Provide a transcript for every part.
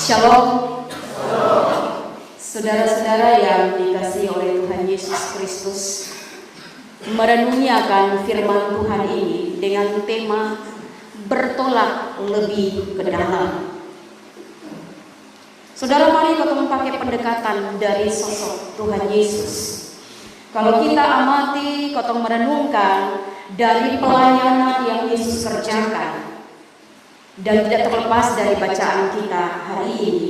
Shalom. Saudara-saudara yang dikasihi oleh Tuhan Yesus Kristus, merenungi akan firman Tuhan ini dengan tema bertolak lebih ke dalam. Saudara, mari kita pakai pendekatan dari sosok Tuhan Yesus. Kalau kita amati, kita merenungkan dari pelayanan yang Yesus kerjakan, dan tidak terlepas dari bacaan kita hari ini,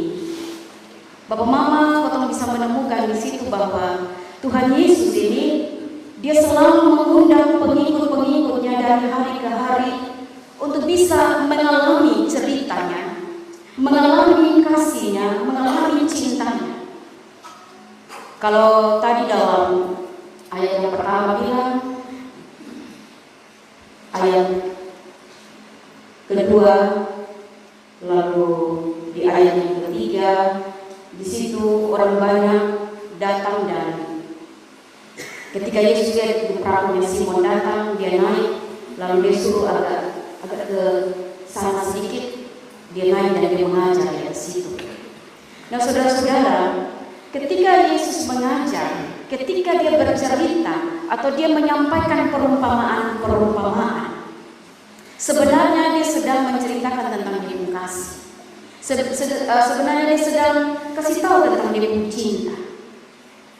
Bapak Mama, kita bisa menemukan di situ bahwa Tuhan Yesus ini Dia selalu mengundang pengikut-pengikutnya dari hari ke hari untuk bisa mengalami ceritanya, mengalami kasihnya, mengalami cintanya. Kalau tadi dalam ayat yang pertama bilang, ayat kedua, lalu di ayat yang ketiga, di situ orang banyak datang, dan ketika Yesus lihat di perahunya Simon datang, dia naik, lalu dia suruh agak ke sana sedikit, dia naik dan dia mengajar di situ. Nah, saudara-saudara, ketika Yesus mengajar, ketika dia bercerita atau dia menyampaikan perumpamaan, sebenarnya dia sedang menceritakan tentang dia kasih. Sebenarnya dia sedang kasih tahu tentang dia cinta.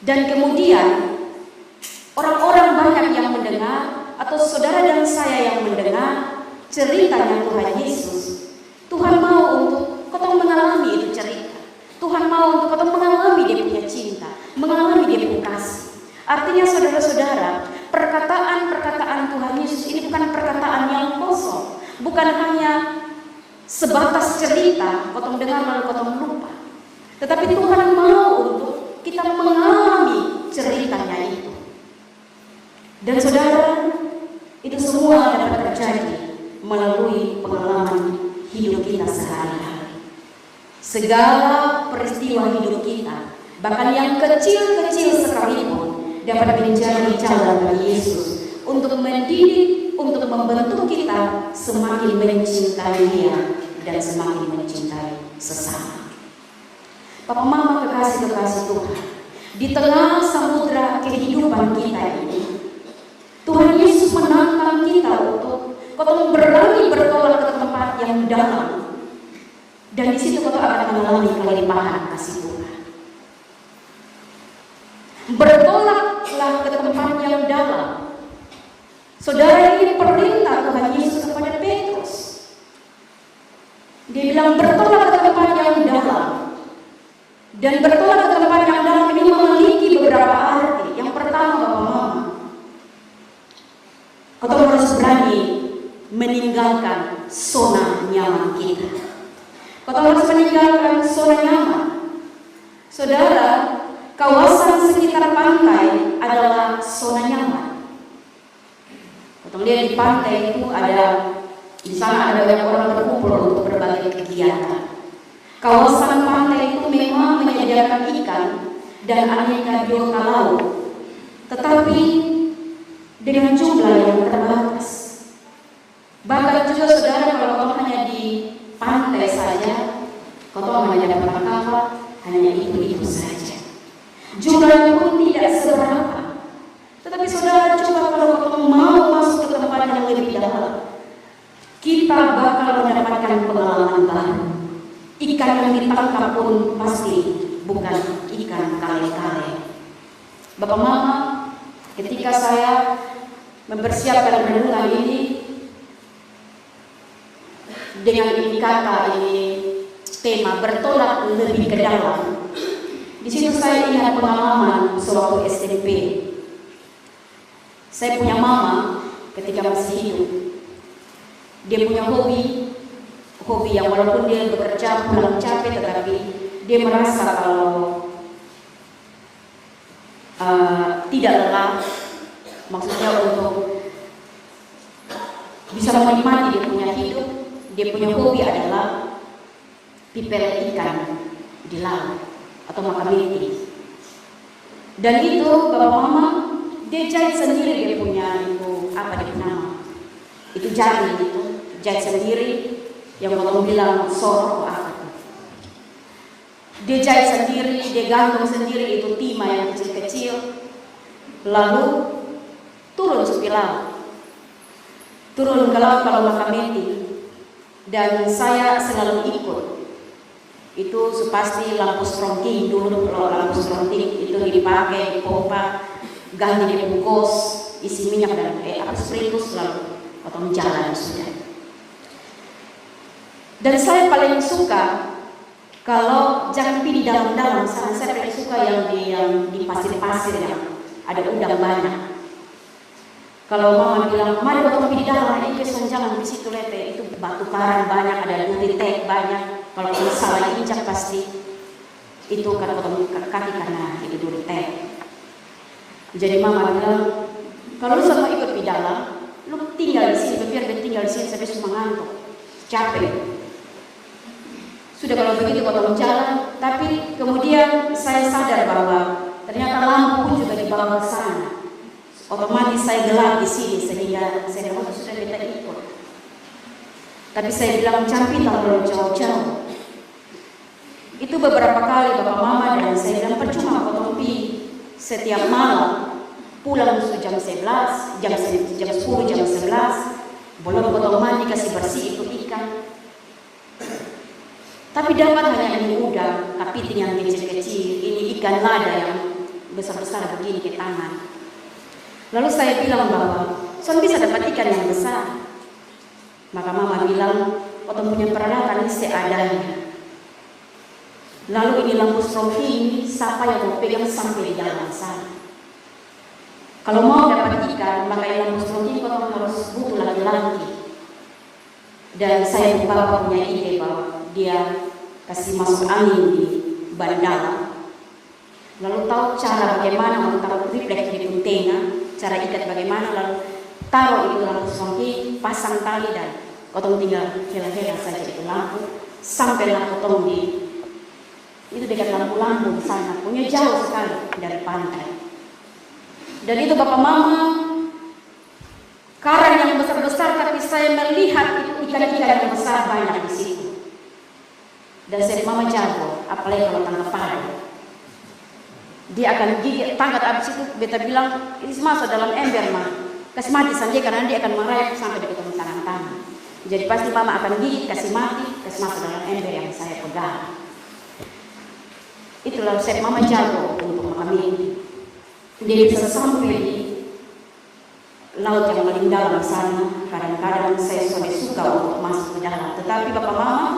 Dan kemudian orang-orang banyak yang mendengar, atau saudara dan saya yang mendengar ceritanya Tuhan Yesus. Tuhan mau untuk kita mengalami itu cerita. Tuhan mau untuk kita mengalami dia punya cinta, mengalami dia punya kasih. Artinya saudara-saudara, perkataan-perkataan Tuhan Yesus ini bukan perkataan yang kosong, bukan hanya sebatas cerita, potong dengar lalu potong lupa. Tetapi Tuhan mau untuk kita mengalami ceritanya itu. Dan saudara, itu semua dapat terjadi melalui pengalaman hidup kita sehari-hari. Segala peristiwa hidup kita, bahkan yang kecil-kecil sekalipun, dapat menjadi jalan bagi Yesus untuk mendidik, untuk membentuk kita semakin mencintai Dia dan semakin mencintai sesama. Bapak Mama, kekasih-kekasih Tuhan, di tengah samudra kehidupan kita ini, Tuhan Yesus menantang kita untuk berani bertolak ke tempat yang dalam, dan di situ kita akan mengalami kelimpahan kasih Tuhan. Bertolaklah ke tempat yang dalam. Saudara, ini perintah Tuhan Yesus kepada Petrus. Dia bilang bertolak ke tempat yang dalam. Dan bertolak ke tempat yang dalam ini memiliki beberapa arti. Yang pertama, Bapak Mama, kita harus berani meninggalkan zona nyaman kita. Kita harus meninggalkan zona nyaman. Saudara, kawasan sekitar pantai adalah zona nyaman. Kita lihat di pantai itu di sana ada banyak orang berkumpul untuk berbagai kegiatan. Kawasan pantai itu memang menyediakan ikan dan aneka biota laut, tetapi dengan jumlah yang terbatas. Bahkan juga saudara, kalau hanya di pantai saja, kalau hanya dapat kapal, hanya itu saja. Jumlahnya pun tidak seberapa. Tetapi saudara, coba kalau mau masuk ke tempat yang lebih dalam, kita bakal mendapatkan pengalaman baru. Ikan yang ditangkap pun pasti bukan ikan kale-kale. Bapak Mama, ketika saya mempersiapkan renungan ini, dengan ini kata ini tema bertolak lebih ke dalam, di situ saya ingat pengalaman sewaktu SMP. Saya punya mama ketika masih hidup. Dia punya hobi yang walaupun dia bekerja pulang capek, tetapi dia merasa kalau tidak lelah. Maksudnya untuk bisa menikmati dia punya hidup, dia punya hobi adalah pipet ikan di laut atau makan miti. Dan itu Bapak Mama, dia jahit sendiri, dia punya itu nama, itu jari itu jahit sendiri, yang kalau bilang sorok apa. Dia jahit sendiri, dia gantung sendiri itu timah yang kecil-kecil. Lalu turun supi laut, turun ke laut kalau Makameti, dan saya selalu ikut. Itu pasti lampu strongking dulu. Kalau lampu strongking itu dipakai di pompa, ganti di bungkus, isi minyak dan spiritus, lalu potong jalan sudah. Dan saya paling suka kalau jangan di dalam-dalam sana. Saya paling suka yang di pasir-pasir yang ada udang banyak. Kalau mama bilang, mari potong di dalam, ini kesan jangan di situ lete, itu batu karang banyak, ada duritek banyak. Kalau salah injak pasti itu kan potong kaki karena itu duritek. Jadi mama bilang, kalau lu semua ikut di dalam, lu tinggal di sini, biar dia tinggal di sini sampai semua ngantuk, capek. Sudah kalau begitu potong jalan, tapi kemudian saya sadar bahwa ternyata lampu pun juga dibawa ke sana. Otomatis saya gelap di sini sehingga saya bilang sudah kita ikut. Tapi saya bilang campi terlalu jauh-jauh. Itu beberapa kali bapak mama dan saya bilang percuma potong pi setiap malam. Pulang sudah jam 11, jam 10, jam 11. Belum potong mandi kasih bersih itu ikan. Tapi dapat hanya ini udang, kepiting yang kecil-kecil, ini ikan lada yang besar-besar begini ke tangan. Lalu saya bilang bahwa son bisa dapat ikan yang besar. Maka mama bilang, potong punya peralatan ini seadanya. Lalu ini lampu strongking ini, siapa yang mau pegang sampai di dalam sana. Kalau mau dapat ikan, maka lampu strongking potong harus butuh laki-laki. Dan saya bapak punya ide bahwa dia kasih masuk angin di bandara. Lalu tahu cara bagaimana untuk taruh refleks di kontena, cara ikat bagaimana, lalu taruh itu lampu strongking, pasang tali dan potong tinggal hela-hela saja itu lampu sampai lampu potong di itu dekat lampu-lampu di sana, punya jauh sekali dari pantai. Dan itu bapak mama karang yang besar-besar, tapi saya melihat itu ikan-ikan yang besar banyak di situ. Dan saya mama jago, apalagi kalau tangkap padi. Dia akan gigit, tangkap abis itu beta bilang, ini masuk dalam ember mah, kasih mati saja karena dia akan merayap sampai di ketemu tangan-tangan. Jadi pasti mama akan gigit, kasih mati, kasih masuk dalam ember yang saya pegang. Itulah saya mama jago untuk makan ini. Dia bisa sampai di laut yang paling dalam sana. Kadang-kadang saya suka untuk masuk ke dalam, tetapi bapak mama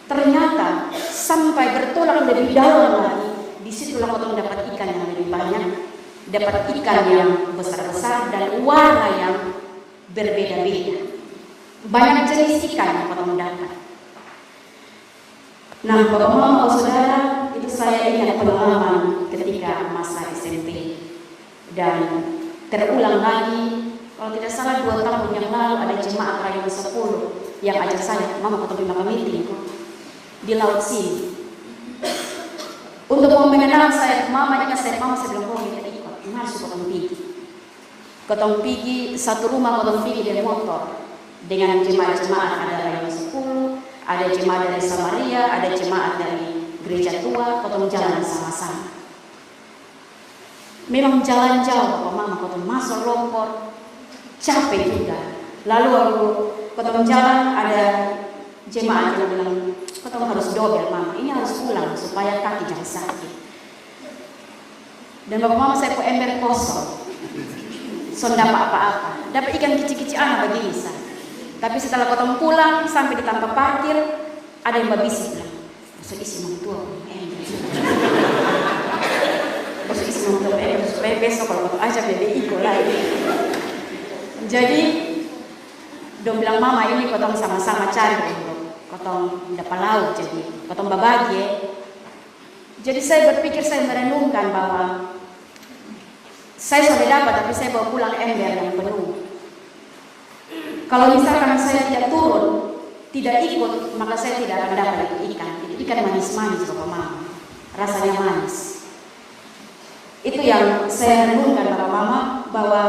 ternyata sampai bertolak lebih dalam lagi. Disitulah potong dapat ikan yang lebih banyak, dapat ikan yang besar-besar dan warna yang berbeda-beda. Banyak jenis ikan yang potong dapat. Nah, bapak mama, saudara, itu saya ingat pengalaman ketika masa SMP dan terulang lagi. Kalau tidak salah 2 tahun yang lalu ada jemaat Rayon 10 yang ajak saya, mama potong di Makameti di laut sini. Untuk mau mengenal saya, mama ingat saya, mama saya bilang, oh kita ikut, masuk potong pigi. Potong pigi, satu rumah potong pigi dari motor. Dengan jemaat-jemaat ada Rayon 10, ada jemaat dari Samaria, ada jemaat dari gereja tua, potong jalan sama-sama. Memang jalan jauh, bapak mama potong masuk lompor, capek juga. Lalu potong jalan ada jemaat yang bilang, potong harus dobel mama, ini harus pulang supaya kaki jangan sakit. Dan bapak mama saya ke ember kosong, so dapat apa-apa, dapat ikan kecil-kecil anak begini sah. Tapi setelah potong pulang sampai di tempat parkir, ada yang babisi bilang, masuk isi mangtua ember, masuk isi mangtua ember supaya besok kalau potong aja bebe ikut lagi. Jadi dong bilang mama ini potong sama-sama cari. Potong dapat laut, jadi potong babagi. Jadi saya berpikir, saya merenungkan bahwa saya sudah dapat, tapi saya bawa pulang ember yang penuh. Kalau misalkan saya tidak turun, tidak ikut, maka saya tidak akan dapat ikan. Ikan manis-manis, bapak mama, rasanya manis. Itu yang saya renungkan bapak mama, bahwa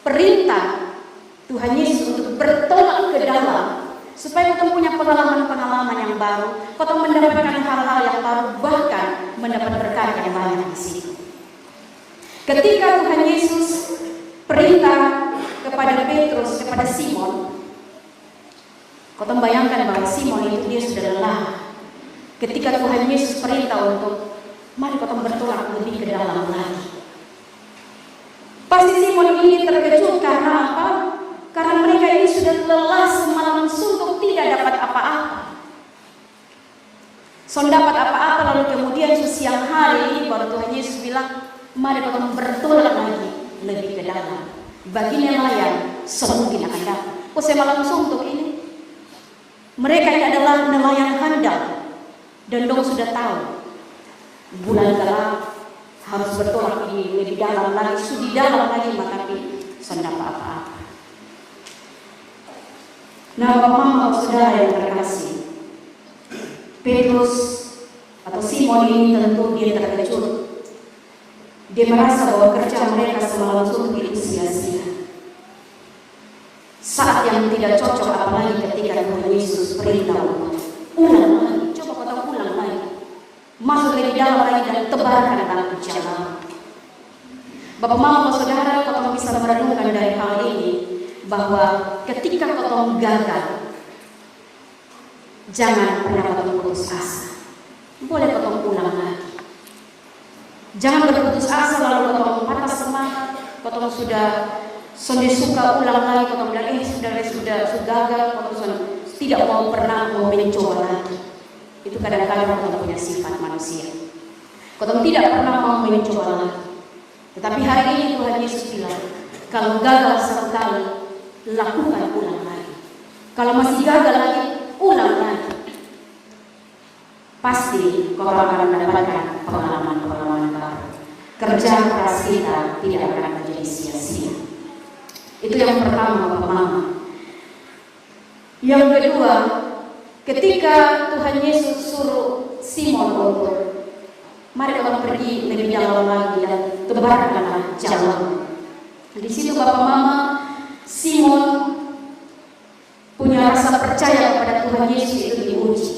perintah Tuhan Yesus untuk bertolak ke dalam supaya kau punya pengalaman-pengalaman yang baru, kau mendapatkan hal-hal yang baru, bahkan mendapat berkat yang banyak di situ. Ketika Tuhan Yesus perintah kepada Petrus, kepada Simon, kau bayangkan bahwa Simon itu dia sudah lelah. Ketika Tuhan Yesus perintah untuk mari kau bertolak lebih ke dalam lagi. Pasti Simon ini terkejut karena apa? Karena mereka ini sudah lelah semalam suntuk, tidak dapat apa-apa. Dapat apa-apa, lalu kemudian siang hari ini baru Tuhan Yesus bilang, mari kau bertolak lagi lebih ke dalam. Bagi nelayan semungkin akan dapat. Semalam suntuk ini, mereka ini adalah nelayan handal, dan dong sudah tahu bulan gelap harus bertolak ini lebih dalam lagi, di dalam lagi, tapi tidak apa-apa. Nah, Bapak saudara yang terkasih, Petrus atau Simon ini tentu dia terkejut. Dia merasa bahwa kerja mereka semalam suntuk itu sia-sia. Saat yang tidak cocok, apalagi ketika Tuhan Yesus perintah untuk ulang lagi, coba kau ulang lagi, masuk lebih dalam lagi dan tebarkan dalam jalan. Bapak Mama saudara, kau bisa merenungkan dari hal ini bahwa ketika kau gagal, jangan pernah kau putus asa. Boleh kau ulang lagi. Jangan berputus asa lalu kau patah semangat, kau sudah suka ulang lagi, kau bilang sudah gagal, kau tidak mau pernah mau mencoba lagi. Itu kadang-kadang kau punya sifat manusia. Kau tidak pernah mau mencoba lagi. Tetapi hari ini Tuhan Yesus bilang, kalau gagal satu kali, lakukan ulang lagi. Kalau masih gagal lagi, ulang lagi. Pasti kau akan mendapatkan pengalaman-pengalaman baru. Kerja keras kita tidak akan menjadi sia-sia. Itu yang pertama, Bapak Mama. Yang kedua, ketika Tuhan Yesus suruh Simon untuk mari kita pergi lebih dalam lagi dan tebarkanlah jalan. Di situ Bapak Mama, Simon punya rasa percaya kepada Tuhan Yesus itu diuji.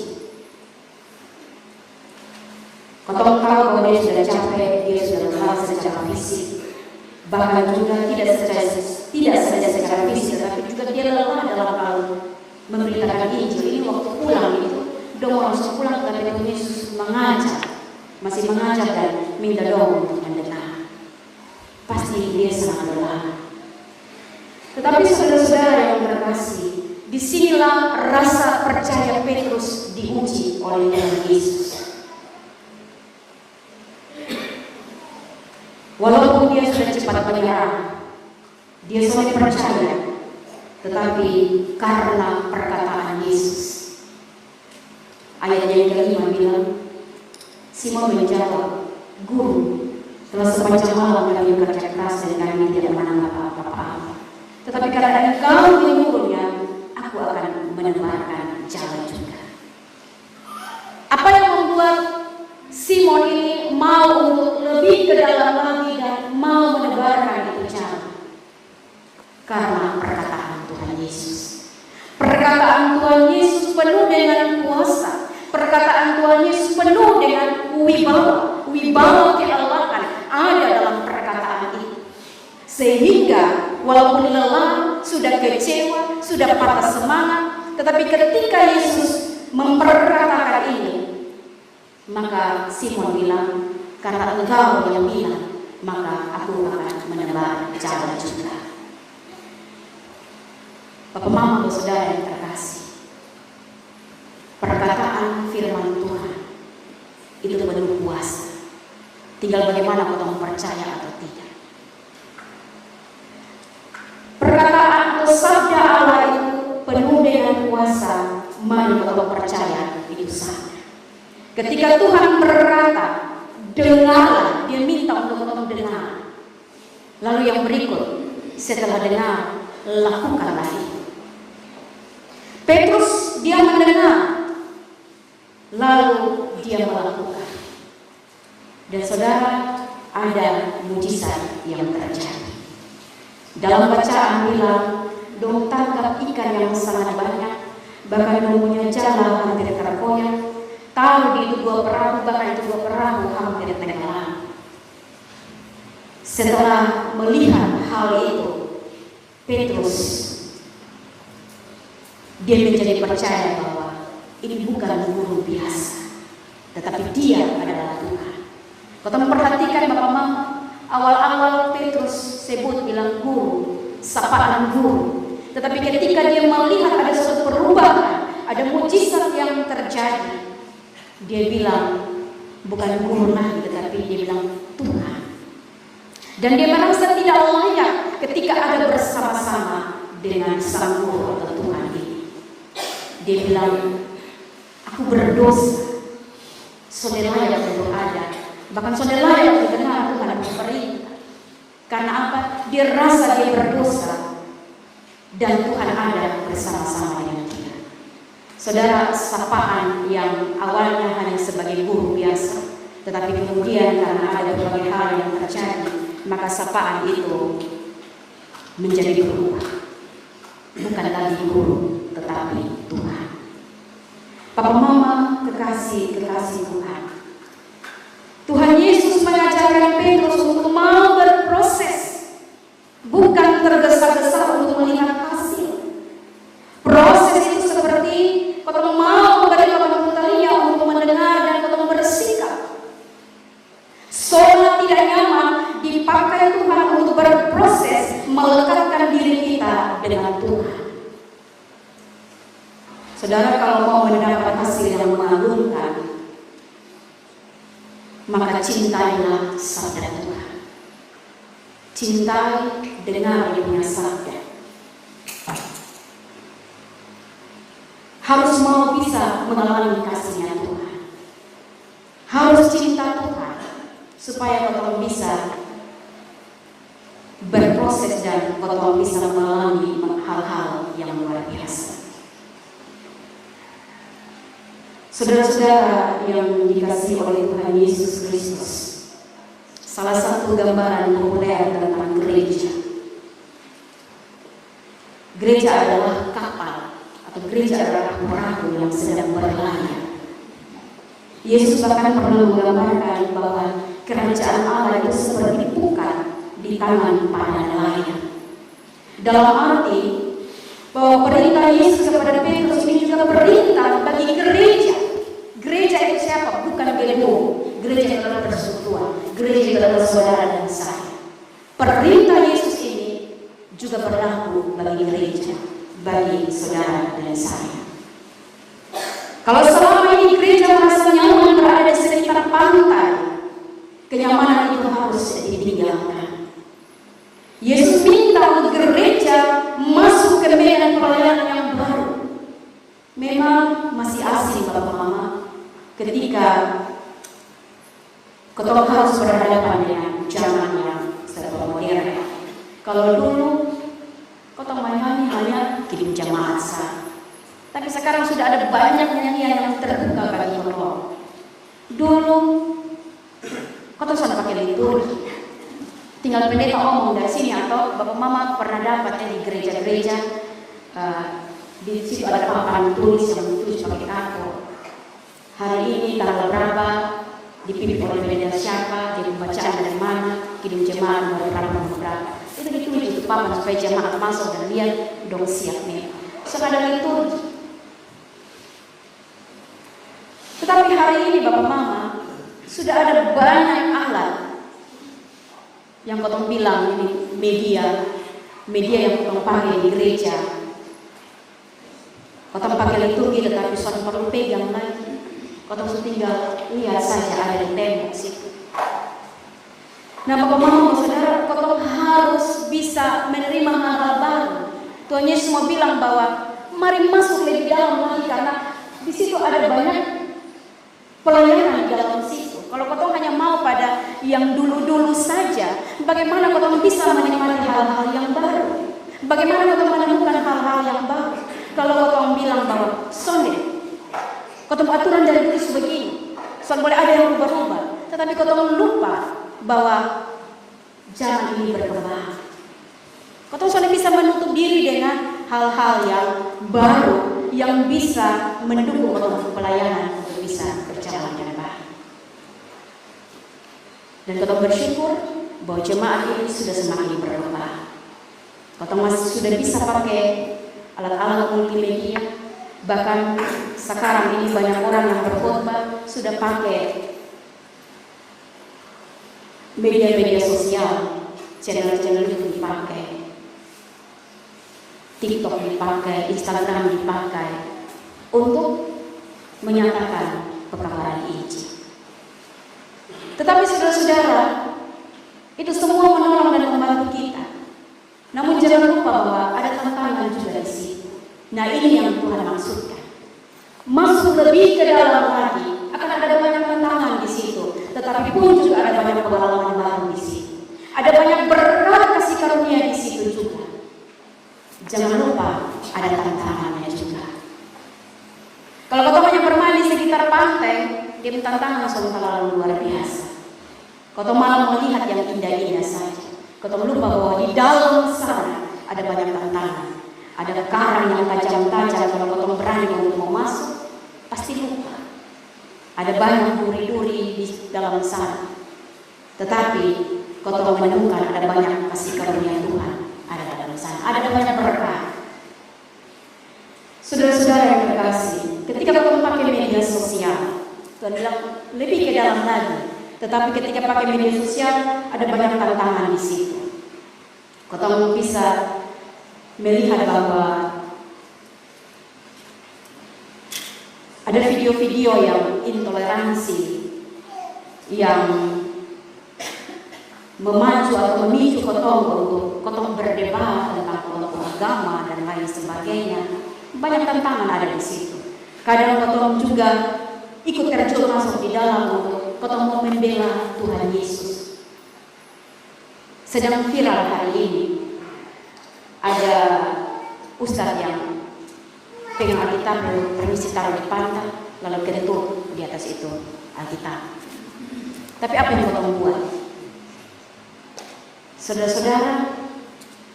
Kau tahu bahwa dia sudah capek, dia sudah lelah secara fisik, bahkan juga tidak saja secara fisik, tapi juga dia lelah dalam hal memberitakan Injil. Ini waktu pulang itu, dong langsung pulang, tapi Tuhan Yesus masih mengajar dan minta dong untuk mendengar. Pasti dia sangat lelah. Tetapi saudara-saudara yang terkasih, disinilah rasa percaya Petrus diuji oleh Tuhan Yesus. Walaupun dia sudah cepat menyerah, dia sudah percaya, tetapi karena perkataan Yesus. Ayat yang kelima bilang, Simon menjawab, Guru, telah sepanjang malam kami bekerja keras dan kami tidak menangkap apa-apa. Tetapi karena Engkau menyuruhnya, aku akan menebarkan jalan juga. Apa yang membuat Simon ini mau untuk lebih ke dalam lagi dan mau menebarkan itu jalan? Karena perkataan Tuhan Yesus. Perkataan Tuhan Yesus penuh dengan kuasa. Perkataan Tuhan Yesus penuh dengan wibawa kealahan ada dalam perkataan itu. Sehingga walaupun lelah, sudah kecewa, sudah patah semangat, tetapi ketika Yesus memperkatakan ini, maka Simon bilang, karena Engkau yang bilang, maka aku akan menebar jalan juga. Bapak Mama dan saudara yang terkasih, perkataan firman Tuhan itu penuh kuasa. Tinggal bagaimana kita percaya atau tidak. Perkataan atau sabda Allah itu penuh dengan kuasa. Mari kita percaya itu sama. Ketika Tuhan berkata, dengarlah, dia minta untuk dengar. Lalu yang berikut, setelah dengar, lakukanlah itu. Petrus dia mendengar, lalu dia melakukan. Dan saudara, ada mujizat yang terjadi. Dalam bacaan bilang, dong tangkap ikan yang sangat banyak bahkan mempunyai jala hampir terkoyak, taruh di itu 2 perahu, bahkan itu 2 perahu hampir tenggelam. Setelah melihat hal itu, Petrus dia menjadi percaya bahwa ini bukan guru biasa, tetapi dia adalah Tuhan. Kau memperhatikan Bapak Mama, awal-awal Petrus sebut bilang guru, sapaan guru. Tetapi ketika dia melihat ada suatu perubahan, ada mukjizat yang terjadi, dia bilang bukan guru lagi, tetapi dia bilang Tuhan. Dan dia merasa tidak layak ketika ada bersama-sama dengan sang guru atau Tuhan ini. Dia bilang, aku berdosa, sudah layak untuk ada. Bahkan sudah layak untuk dengar Tuhan berperintah. Karena apa? Dia rasa dia berdosa dan Tuhan ada bersama-sama dengan dia. Saudara, sapaan yang awalnya hanya sebagai guru biasa, tetapi kemudian karena ada berbagai hal yang terjadi, maka sapaan itu menjadi berubah. Bukan lagi guru, tetapi Tuhan. Papa Mama, kekasih Tuhan. Tuhan Yesus mengajarkan Petrus untuk mau berproses, bukan tergesa-gesa untuk melihat hasil. Proses itu seperti kau mau memberikan telinga untuk mendengar dan kau bersikap. Soalnya tidak nyaman dipakai Tuhan untuk berproses melekatkan diri kita dengan Tuhan. Saudara, kalau mau mendapat hasil yang mengagumkan, maka cintailah sabda Tuhan. Cintai, dengar dia punya sabda. Harus mau bisa mengalami kasihnya Tuhan. Harus cinta Tuhan supaya kau bisa berproses dan kau bisa mengalami hal-hal yang luar biasa. Saudara-saudara yang dikasihi oleh Tuhan Yesus Kristus, salah satu gambaran populer tentang gereja. Gereja adalah kapal atau gereja adalah perahu yang sedang berlayar. Yesus bahkan pernah menggambarkan bahwa kerajaan Allah itu seperti pukat di tangan para nelayan. Dalam arti bahwa perintah Yesus kepada Petrus ini juga perintah bagi gereja. Gereja itu siapa? Bukan gedung. Gereja adalah persekutuan. Gereja adalah saudara dan saya. Perintah Yesus ini juga berlaku bagi gereja, bagi saudara dan saya. Kalau selama ini gereja merasa nyaman berada di sekitar pantai, kenyamanan itu harus ditinggalkan. Yesus minta untuk gereja masuk ke medan pelayanan yang baru. Memang masih asing Bapak Mama ketika kita harus berhadapan dengan zaman yang serba modern. Kalau dulu kita menyanyi hanya kirim jamaat sah, tapi sekarang sudah ada banyak nyanyian yang terbuka bagi Allah. Dulu kita sudah pakai liturgi, tinggal pendeta omong dari sini, atau Bapak Mama pernah dapat di gereja-gereja di situ ada papan tulis yang ditulis pakai kartu. Hari ini tanggal berapa, dipimpin oleh pendeta siapa, jadi pembacaan dari mana, kirim jemaat berapa. Itu ditulis di papan supaya jemaat masuk dan lihat dong siap nih. So ada liturgi. Tetapi hari ini Bapak Mama sudah ada banyak alat yang kau bilang ini media yang kau pakai di gereja. Kau pakai liturgi tetapi suatu perlu pegang lagi. Kau tinggal lihat saja ada di tembok situ. Nah Bapak Mama saudara, kau harus bisa menerima hal-hal baru. Tuhan Yesus mau bilang bahwa mari masuk lebih dalam lagi, karena di situ ada banyak pelayanan di dalam situ. Kalau kau hanya mau pada yang dulu-dulu saja, bagaimana kau bisa menikmati hal-hal yang baru? Bagaimana kau menemukan hal-hal yang baru? Kalau kau bilang bahwa Sonde, kau aturan dari dulu sebegini, soal boleh ada yang berubah, tetapi kau lupa bahwa zaman ini berkembang. Kau soalnya bisa menutup diri dengan hal-hal yang baru yang bisa mendukung pelayanan untuk bisa berjalan dengan baik. Dan kita bersyukur bahwa jemaat ini sudah semakin berkembang. Kita masih sudah bisa pakai alat-alat multimedia. Bahkan sekarang ini banyak orang yang berkhotbah sudah pakai media-media sosial, channel-channel itu dipakai, TikTok dipakai, Instagram dipakai untuk menyatakan pekabaran Injil. Tetapi saudara-saudara, itu semua menolong dan membantu kita. Namun jangan lupa bahwa ada tantangan juga di situ. Nah, ini yang Tuhan maksudkan. Masuk lebih ke dalam lagi, akan ada banyak tantangan di situ. Tetapi pun juga ada banyak pengalaman baru di situ. Ada banyak berkat kasih karunia di situ juga. Jangan lupa ada tantangannya juga. Kalau kau banyak bermain di sekitar pantai, dia tantangan sementara luar biasa. Kau malah melihat yang indah-indah saja. Kau lupa bahwa di dalam sana ada banyak tantangan. Ada karang yang tajam-tajam, kalau kau berani untuk mau masuk, pasti lupa. Ada banyak duri-duri di dalam sana. Tetapi kau menemukan ada banyak kasih karunia Tuhan ada dalam sana. Ada banyak berkat. Saudara-saudara yang terkasih, ketika kau pakai media sosial, Tuhan bilang lebih ke dalam lagi. Tetapi ketika pakai media sosial, ada banyak tantangan di situ. Kau bisa melihat bahwa ada video-video yang intoleransi, yang memacu atau memicu untuk berdebat tentang kelompok agama dan lain sebagainya. Banyak tantangan ada di situ. Kadang kotong juga ikut terjun masuk di dalam untuk kotong membela Tuhan Yesus. Sedang viral hari ini, ada ustadz yang pegang Alkitab permisi taruh di pantat, lalu kerentur di atas itu Alkitab. Tapi apa yang kotong buat? Saudara-saudara,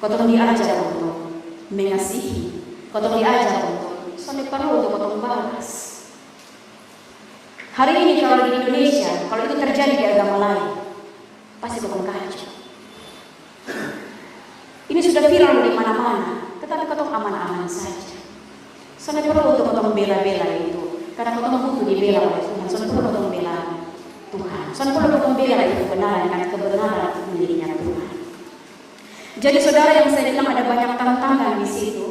kotong diajar untuk mengasihi, kotong diajar untuk sampai perlu untuk kotong balas. Hari ini kalau di Indonesia, kalau itu terjadi di agama lain, pasti kotong kacau. Ini sudah viral di mana-mana, tetapi kotong aman-aman saja. Sampai perlu untuk kotong bela-bela itu, karena kotong butuh dibela oleh Tuhan. Sampai perlu kotong bela Tuhan. Sampai perlu kotong bela itu kebenaran, karena kebenaran itu dirinya Tuhan. Jadi saudara yang saya bilang ada banyak tantangan di situ.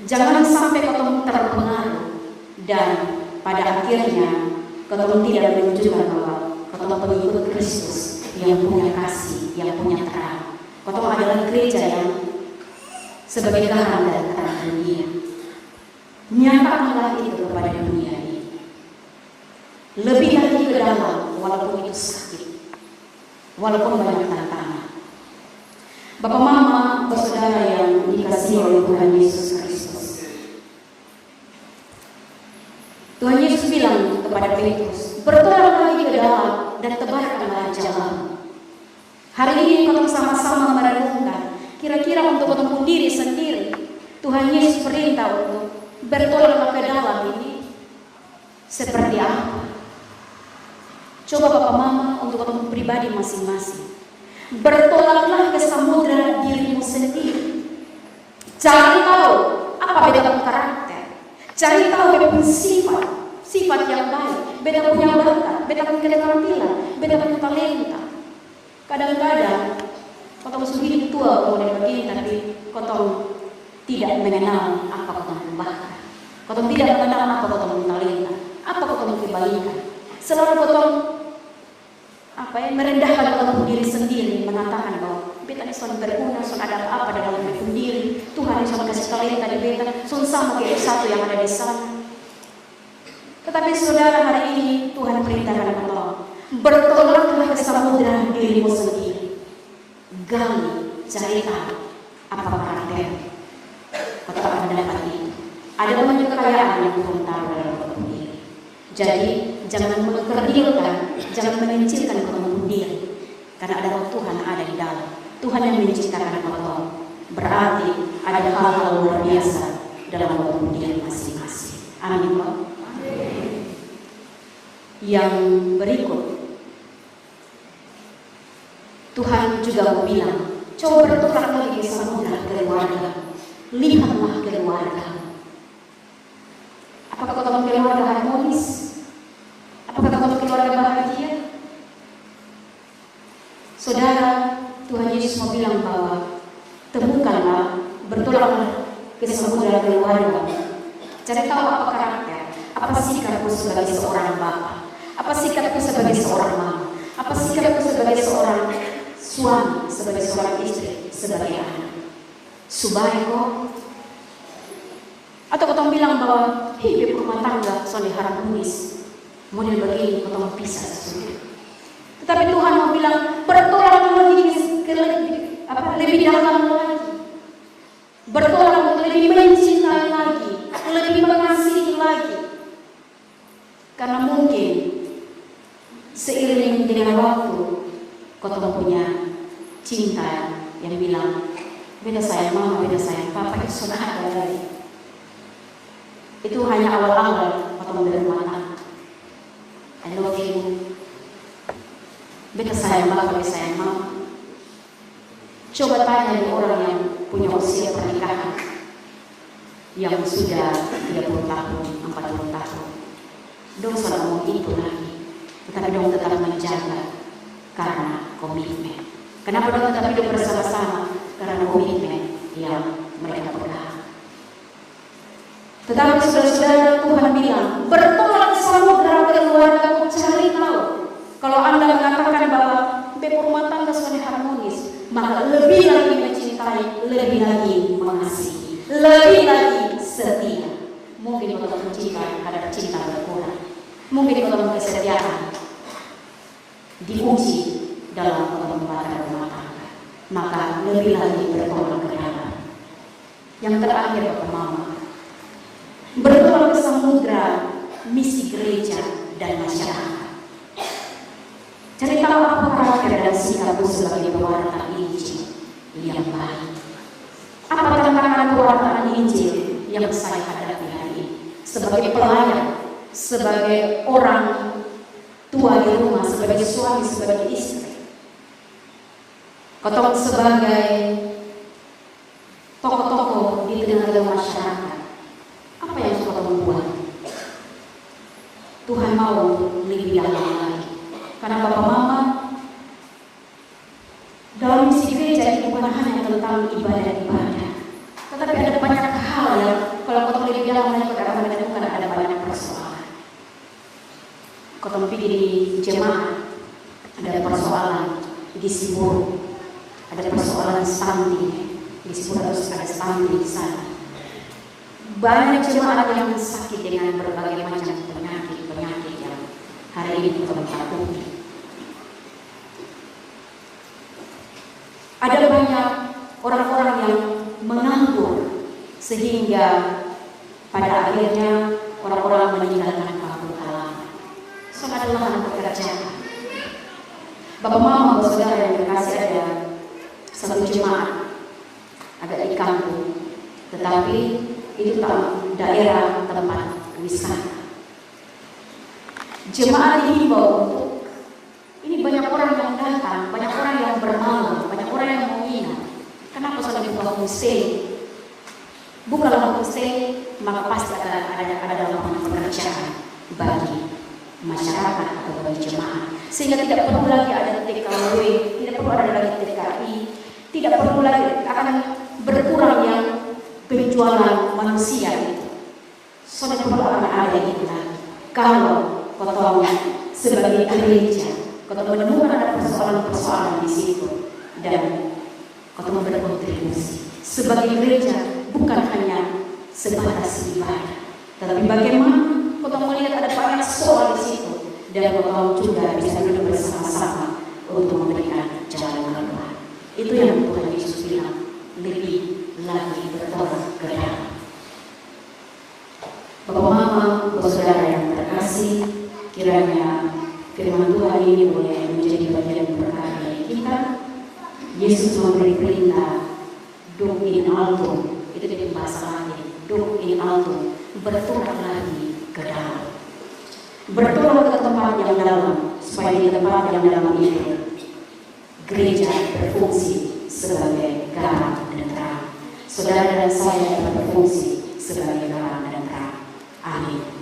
Jangan sampai kotong terpengaruh dan pada akhirnya kotong tidak menunjukkan bahwa kotong pengikut Kristus yang punya kasih, yang punya terang. Kotong adalah gereja yang sebagai garam dan terang dunia. Nyatakanlah itu kepada dunia ini. Lebih lagi ke dalam, walaupun itu sakit, walaupun banyak tantangan. Bapak Mama, saudara yang dikasihi oleh Tuhan Yesus Kristus. Tuhan Yesus bilang kepada Petrus, bertolak lagi ke dalam dan tebarkanlah jalan. Hari ini kau sama-sama merenungkan, kira-kira untuk ketemu diri sendiri, Tuhan Yesus perintah untuk bertolak ke dalam ini seperti apa? Coba Bapak Mama untuk ketemu pribadi masing-masing. Bertolaklah ke samudera dirimu sendiri. Cari tahu apa beda karakter. Cari tahu beda sifat yang baik, beda punya bakat, beda punya keterampilan, beda punya talenta. Kadang-kadang kotong hidup tua kemudian begini, tapi kotong tidak mengenal apa kotong bakat. Kotong tidak mengenal apa kotong talenta, apa kotong kebaikan. Selalu kotong merendahkan kotong diri sendiri, mengatakan bahwa beta ini son berguna, son ada apa dalam hidup diri. Tuhan yang son kasih talenta di beta, son sama kayak satu yang ada di sana. Tetapi saudara, hari ini Tuhan perintahkan kotong, bertolaklah ke samudera dirimu sendiri. Gali, cari tahu apa karakter. Kau akan dapat itu. Ada banyak kekayaan yang Tuhan taruh dalam kotong diri. Jadi jangan mengkerdilkan, jangan mengencilkan kotong diri, karena ada roh Tuhan ada di dalam. Tuhan yang menciptakan kotong. berarti ada hal-hal luar biasa dalam waktu dia masing-masing. Amin, Pak. Yang berikut, Tuhan juga mau bilang, coba bertukar lagi ke samudra keluarga, lihatlah keluarga. Apakah kau keluarga harmonis? Apakah kau keluarga bahagia? Saudara, Tuhan Yesus mau bilang bahwa temukanlah, bertolaklah ke samudra keluarga. Cari tahu apa karakter, apa sikapku sebagai seorang bapak, apa sikapku sebagai seorang mama, apa sikapku sebagai seorang suami, sebagai seorang istri, sebagai anak. Supaya kok, atau kau bilang bahwa hidup rumah tangga soalnya harmonis, model begini kau pisah sesungguhnya. Tetapi Tuhan mau bilang bertolak lagi lebih dalam lagi, bertolak lebih mencintai lagi, lebih mengasihi lagi. Karena mungkin seiring dengan waktu kau punya cinta yang bilang beda sayang mama, beda sayang papa, itu sudah ada dari. Itu hanya awal-awal kau berumah tangga. I love you, beda sayang papa, beda sayang mama. Coba tanya di orang yang punya usia pernikahan yang sudah 30 tahun, 40 tahun. Dong selalu ngomong itu lagi, tetapi dong tetap menjaga karena komitmen. Kenapa dong tetap hidup bersama-sama? Karena komitmen yang mereka pegang. Tetapi saudara-saudara, Tuhan bilang, bertolak samudra keluarga, cari tahu. Kalau Anda mengatakan bahwa rumah tangga sudah harmonis, maka lebih lagi mencintai, lebih lagi mengasihi, lebih lagi setia. Mungkin kalau mencintai ada cinta berkurang, mungkin kalau kesetiaan diuji dalam pengembangan rumah tangga, maka lebih lagi bertolak ke dalam. Yang terakhir, Bapak Mama, bertolak ke samudra misi gereja dan masyarakat. Cari tahu apa karakter dan sikapku sebagai pewarta Injil yang baik. Apa tantangan pewartaan Injil yang saya hadapi hari ini sebagai pelayan, sebagai orang tua di rumah, sebagai suami, sebagai istri, atau sebagai tokoh-tokoh di tengah-tengah masyarakat. Apa yang suka membuat Tuhan mau lebih dalam lagi? Karena Bapak Mama, dalam misi gereja itu bukan hanya tentang ibadah-ibadah, tetapi ada banyak hal yang kalau kau lebih dalam lagi akan menemukan ada banyak persoalan. Kau pikir di jemaat ada persoalan gizi buruk, ada persoalan stunting, gizi buruk harus ada stunting di sana. Banyak jemaat yang sakit dengan berbagai macam penyakit yang hari ini kita menghadapi. Ada banyak orang-orang yang menganggur sehingga pada akhirnya orang-orang meninggalkan kampung halaman. Sangat adalah pekerjaan. Bapak Mama, saudara yang berkasih, ada satu jemaat agak di kampung, tetapi itu daerah tempat wisata. Jemaat dihimbau untuk ini banyak orang yang datang, banyak orang yang bermalam, banyak orang yang menginap. Kenapa sudah dibuat homestay? Bukanlah homestay, maka pasti ada lapangan pekerjaan bagi masyarakat atau bagi jemaat. Sehingga tidak perlu lagi ada TKW, tidak perlu ada lagi TKI, tidak perlu lagi akan berkurang yang penjualan manusia itu. Sudah perlu akan ada itu lagi. Kalau kau sebagai gereja, kau menemukan ada persoalan-persoalan di situ dan kau berkontribusi sebagai gereja, bukan hanya sebatas ibadah, tetapi bagaimana kau melihat ada banyak soal di situ dan kau juga bisa duduk bersama-sama untuk memberikan jalan keluar. Itu yang Tuhan Yesus bilang, lebih lagi bertolak ke dalam. Bapak Mama, saudara yang terkasih, kiranya firman Tuhan ini boleh menjadi bagian berkah bagi kita. Yesus memberi perintah, dum in alto, itu di bahasa Latin, dum in alto, bertolak lagi ke dalam. Bertolak ke tempat yang dalam, supaya di tempat yang dalam itu gereja berfungsi sebagai garam dan terang. Saudara dan saya dapat berfungsi sebagai garam dan terang. Amin.